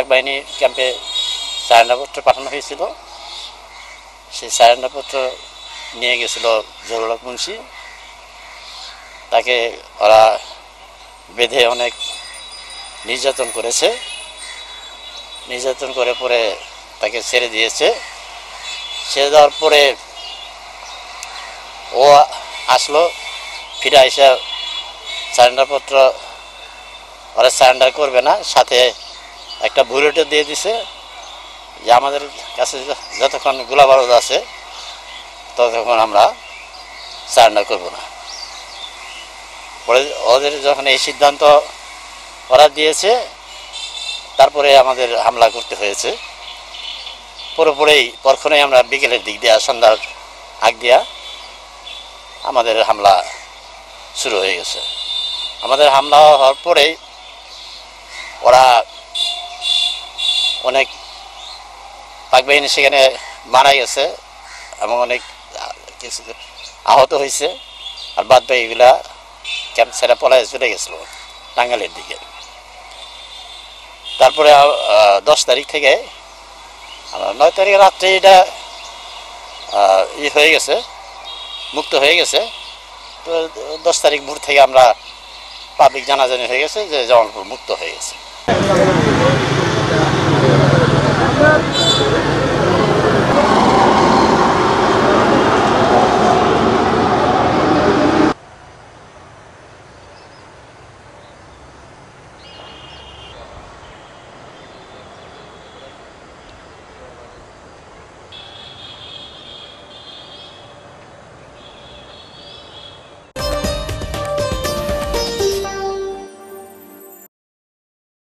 পাক বাহিনী ক্যাম্পে সারেন্ডারপত্র পাঠানো হয়েছিল। সেই সারেন্ডারপত্র নিয়ে গেছিল জহুরুল হক মুন্সি। তাকে ওরা বেঁধে অনেক নির্যাতন করেছে। নির্যাতন করে পরে তাকে ছেড়ে দিয়েছে। ছেড়ে দেওয়ার পরে ও আসলো, ফিরে এসে সারেন্ডারপত্র ওরা সারেন্ডার করবে না, সাথে একটা বুলেটও দিয়ে দিছে যে আমাদের কাছে যতক্ষণ গোলাবারুদ আছে ততক্ষণ আমরা সারেন্ডার করব না। পরে ওদের যখন এই সিদ্ধান্ত ওরা দিয়েছে, তারপরে আমাদের হামলা করতে হয়েছে। পরক্ষণেই আমরা বিকেলের দিক দিয়া, সন্ধ্যার আগ দিয়া আমাদের হামলা শুরু হয়ে গেছে। আমাদের হামলা হওয়ার পরেই ওরা অনেক পাক বাহিনী সেখানে মারা গেছে এবং অনেক কিছু আহত হয়েছে। আর বাদ বাকিগুলা ক্যাম্প ছেড়ে পলায় চলে গেছিল টাঙ্গাইলের দিকে। তারপরে 10 তারিখ থেকে 9 তারিখে রাত্রে এটা হয়ে গেছে, মুক্ত হয়ে গেছে। তো 10 তারিখ ভোর থেকে আমরা পাবলিক জানাজানি হয়ে গেছে যে জামালপুর মুক্ত হয়ে গেছে।